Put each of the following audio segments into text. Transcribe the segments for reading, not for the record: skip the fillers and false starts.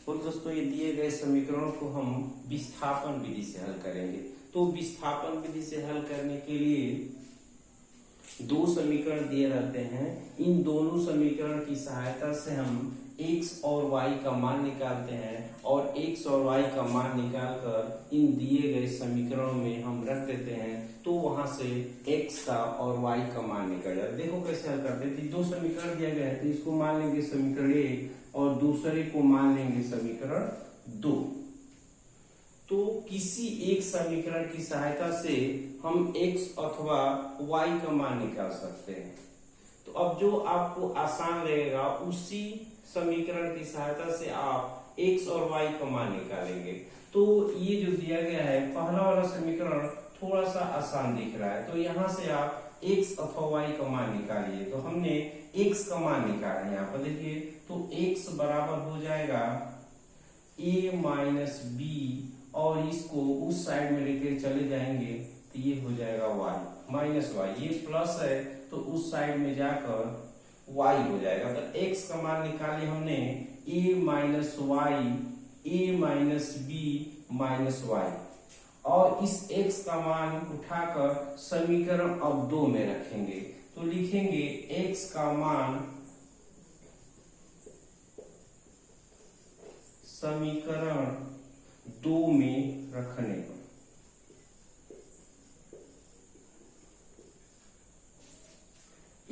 और दोस्तों ये दिए गए समीकरणों को हम विस्थापन विधि से हल करेंगे। तो विस्थापन विधि से हल करने के लिए दो समीकरण दिए रहते हैं। इन दोनों समीकरण की सहायता से हम x और y का मान निकालते हैं और x और y का मान निकालकर इन दिए गए समीकरणों में हम रख देते हैं, तो वहां से x का और y का मान निकल जाता है। देखो कैसे हल करते हैं। दो समीकरण दिया गया है तो इसको मान लेंगे समीकरण 1 और दूसरे को मान लेंगे समीकरण 2। तो किसी एक समीकरण की सहायता से हम x अथवा y का मान निकाल सकते हैं। तो अब जो आपको आसान लगेगा उसी समीकरण की सहायता से आप x और y का मान निकालेंगे। तो ये जो दिया गया है पहला वाला समीकरण थोड़ा सा आसान दिख रहा है, तो यहाँ से आप x अथवा y का मान निकालिए। तो हमने x का मान निकाला है, यहाँ पर देखिए। तो x बराबर हो जाएगा a माइनस बी, और इसको उस साइड में लेके चले जाएंगे तो ये हो जाएगा y माइनस वाई। ये प्लस है तो उस साइड में जाकर y हो जाएगा। तो x का मान निकाले हमने a minus y, a minus b minus y, और इस x का मान उठाकर समीकरण अब 2 में रखेंगे। तो लिखेंगे x का मान समीकरण 2 में रखने पर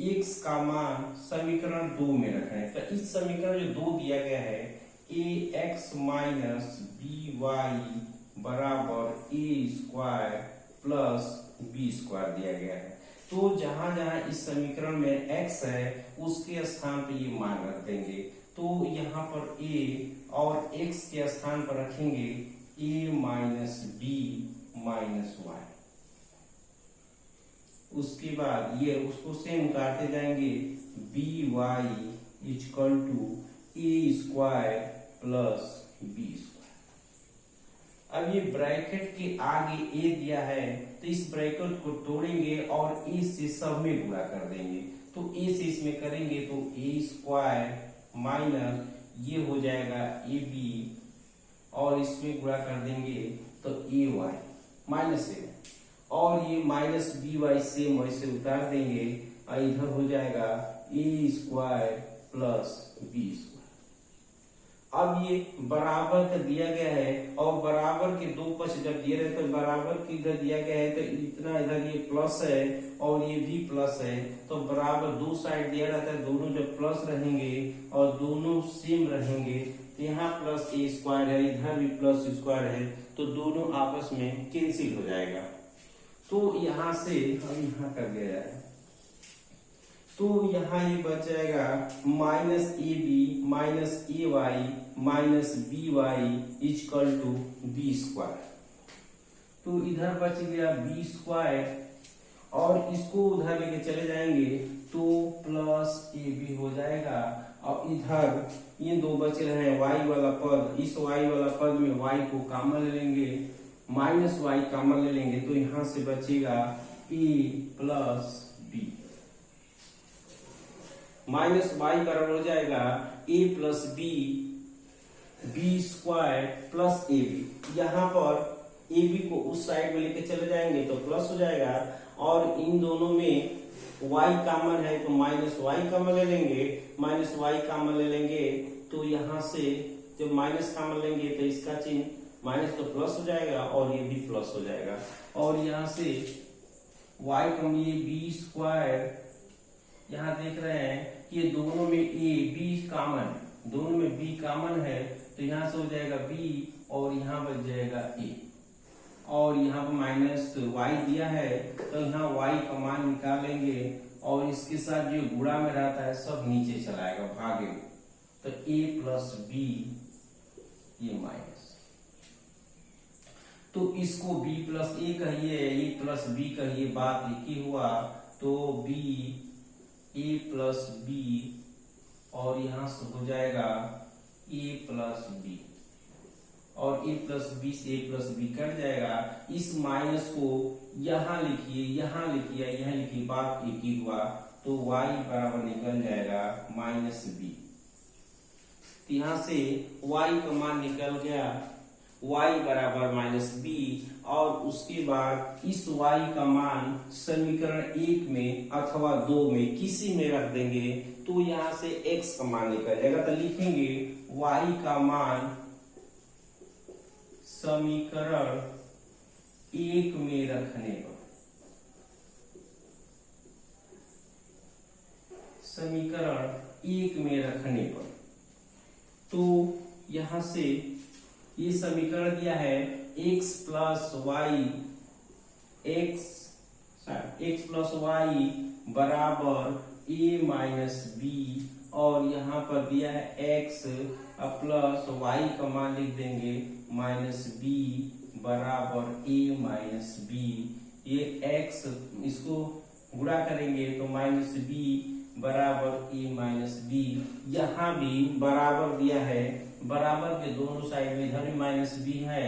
x का मान समीकरण 2 में रखना है। तो इस समीकरण जो 2 दिया गया है ax माइनस बी वाई बराबर a square plus b square दिया गया है। तो जहां जहां इस समीकरण में x है उसके स्थान पर ये मान रख देंगे। तो यहाँ पर a और x के स्थान पर रखेंगे a minus b minus y. उसके बाद ये उसको सेम काटते जाएंगे b y equal to a square plus b square. अब ये ब्रैकेट के आगे a दिया है तो इस ब्रैकेट को तोड़ेंगे और a से सब में गुणा कर देंगे। तो a से इसमें करेंगे तो a स्क्वायर माइनस ये हो जाएगा ए बी, और इसमें गुणा कर देंगे तो ए वाई माइनस ए, और ये माइनस बी वाई सेम वैसे उतार देंगे और इधर हो जाएगा ए स्क्वायर प्लस बी स्क्वायर। अब ये बराबर का दिया गया है और बराबर के दो पक्ष जब दिए रहते तो बराबर की इधर दिया गया है तो इतना इधर ये प्लस है और ये भी प्लस है। तो बराबर दो साइड दिया रहता है, दोनों जब प्लस रहेंगे और दोनों सेम रहेंगे तो यहाँ प्लस ए स्क्वायर है, इधर भी प्लस स्क्वायर है, तो दोनों आपस में कैंसिल हो जाएगा। तो यहाँ से हम यहाँ कर दिया जाए तो यहाँ ये बच जाएगा minus a b minus a y minus b y equal to b square. तो इधर बच गया बी स्क्वायर और इसको उधर लेके चले जाएंगे तो प्लस ए बी हो जाएगा, और इधर ये दो बचे रहे वाई वाला पद, इस वाई वाला पद में वाई को कॉमन ले लेंगे, माइनस वाई कॉमन ले लेंगे तो यहाँ से बचेगा A plus B. Minus Y बराबर हो जाएगा A plus B, B square plus A B. यहाँ पर ए बी को उस साइड में लेके चले जाएंगे तो प्लस हो जाएगा, और इन दोनों में y कॉमन है तो माइनस वाई कॉमन ले लेंगे, माइनस वाई कॉमन ले लेंगे तो यहाँ से जब माइनस कॉमन लेंगे तो इसका चिन्ह माइनस तो प्लस हो जाएगा और ये भी प्लस हो जाएगा, और यहाँ से y कम ये बी स्क्वायर, यहाँ देख रहे हैं कि ये दोनों में a b कॉमन, दोनों में b कॉमन है तो यहाँ से हो जाएगा b और यहाँ बच जाएगा a, और यहाँ पर माइनस y दिया है तो यहाँ y का मान निकालेंगे और इसके साथ जो गुणा में रहता है सब नीचे चलाएगा भागे, तो a प्लस b ये माइनस, तो इसको b प्लस a कहिए, a प्लस b कहिए, बात एक ही हुआ। तो b a प्लस बी और यहाँ से हो जाएगा a प्लस बी, और a प्लस बी से a प्लस बी कट जाएगा। इस माइनस को यहाँ लिखिए, यहाँ लिखिए, यहाँ लिखिए, बात एक ही हुआ। तो y बराबर निकल जाएगा माइनस बी। तो यहाँ से y का मान निकल गया y बराबर -b, और उसके बाद इस y का मान समीकरण 1 में अथवा 2 में किसी में रख देंगे तो यहाँ से x का मान निकल जाएगा। तो लिखेंगे y का मान समीकरण 1 में रखने पर, समीकरण 1 में रखने पर, तो यहां से ये समीकरण दिया है x प्लस वाई बराबर a माइनस बी, और यहाँ पर दिया है x प्लस वाई का मान लिख देंगे -b बराबर a माइनस बी। ये x इसको गुणा करेंगे तो -b बराबर a माइनस बी। यहाँ भी बराबर दिया है, बराबर के दोनों साइड में इधर भी -b है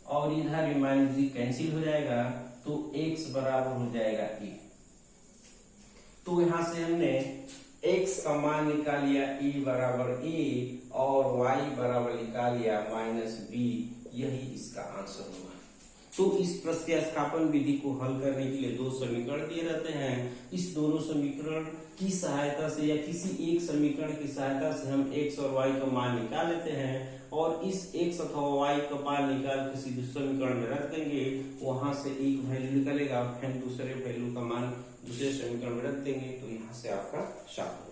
और इधर भी -b कैंसिल हो जाएगा, तो x बराबर हो जाएगा a। तो यहाँ से हमने x का मान निकाल लिया a बराबर a और y बराबर निकाल लिया -b। यही इसका आंसर होगा। तो इस प्रत्यास्थापन विधि को हल करने के लिए दो समीकरण दिए रहते हैं। इस दोनों समीकरण की सहायता से या किसी एक समीकरण की सहायता से हम x और y का मान निकाल लेते हैं, और इस x अथवा y का मान निकाल किसी दूसरे समीकरण में रख देंगे, वहां से एक वैल्यू निकलेगा, फिर दूसरे वैल्यू का मान दूसरे समीकरण में रख देंगे, तो यहाँ से आपका साफ